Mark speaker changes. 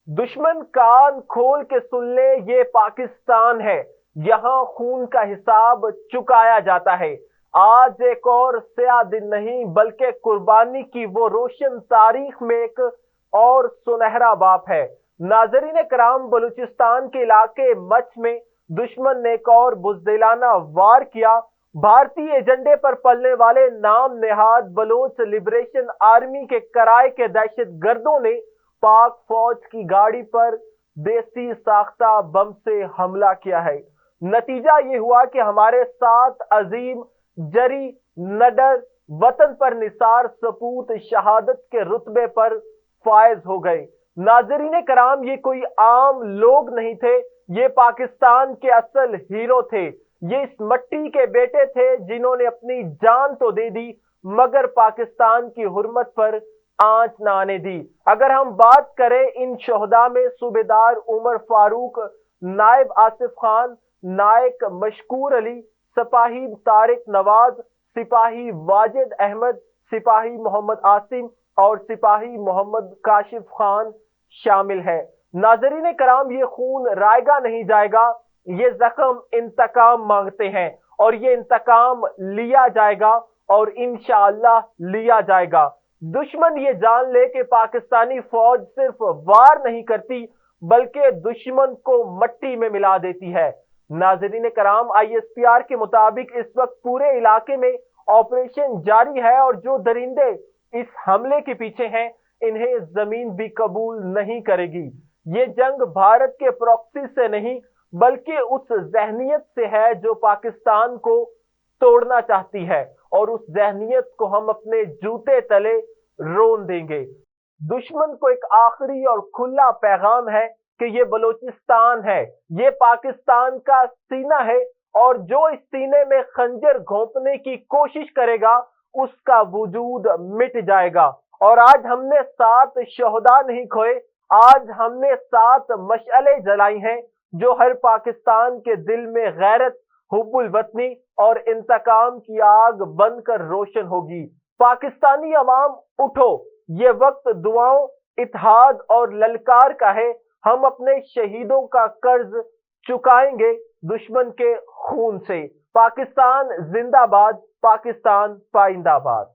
Speaker 1: दुश्मन कान खोल के सुन ले, ये पाकिस्तान है। यहाँ खून का हिसाब चुकाया जाता है। आज एक और स्याह दिन नहीं, बल्कि कुर्बानी की वो रोशन तारीख में एक और सुनहरा बाप है। नाजरीन कराम, बलूचिस्तान के इलाके मच में दुश्मन ने एक और बुजदिलाना वार किया। भारतीय एजेंडे पर पलने वाले नाम नेहाद बलोच लिबरेशन आर्मी के कराए के दहशत गर्दों ने पाक फौज की गाड़ी पर देसी साख्ता बम से हमला किया है। नतीजा ये हुआ कि हमारे 7 अजीम जरी नडर वतन पर निसार सपूत शहादत के रुतबे पर फायज हो गए। नाजरीन कराम, ये कोई आम लोग नहीं थे, ये पाकिस्तान के असल हीरो थे। ये इस मट्टी के बेटे थे जिन्होंने अपनी जान तो दे दी, मगर पाकिस्तान की हुर्मत पर आंच न आने दी। अगर हम बात करें इन शोहदा में, सूबेदार उमर फारूक, नायब आसिफ खान, नायक मशकूर अली, सिपाही तारिक नवाज, सिपाही वाजिद अहमद, सिपाही मोहम्मद आसिम और सिपाही मोहम्मद काशिफ खान शामिल है। नाजरीन कराम, ये खून रायगा नहीं जाएगा, ये जख्म इंतकाम मांगते हैं और ये इंतकाम लिया जाएगा और इंशाअल्लाह लिया जाएगा। दुश्मन ये जान ले कि पाकिस्तानी फौज सिर्फ वार नहीं करती, बल्कि दुश्मन को मट्टी में मिला देती है। नाजरीन कराम, ISPR के मुताबिक इस वक्त पूरे इलाके में ऑपरेशन जारी है और जो दरिंदे इस हमले के पीछे हैं, इन्हें जमीन भी कबूल नहीं करेगी। ये जंग भारत के प्रॉक्सी से नहीं, बल्कि उस जहनियत से है जो पाकिस्तान को तोड़ना चाहती है, और उस जहनियत को हम अपने जूते तले रोन देंगे। दुश्मन को एक आखिरी और खुला पैगाम है कि ये बलूचिस्तान है, ये पाकिस्तान का सीना है, और जो इस सीने में खंजर घोंपने की कोशिश करेगा, उसका वजूद मिट जाएगा। और आज हमने 7 शोहदा नहीं खोए, आज हमने 7 मशअले जलाई हैं, जो हर पाकिस्तान के दिल में गैरत, हुब्बुल वतनी और इंतकाम की आग बनकर रोशन होगी। पाकिस्तानी अवाम उठो, ये वक्त दुआओं, इत्तेहाद और ललकार का है। हम अपने शहीदों का कर्ज चुकाएंगे दुश्मन के खून से। पाकिस्तान जिंदाबाद, पाकिस्तान पाइंदाबाद।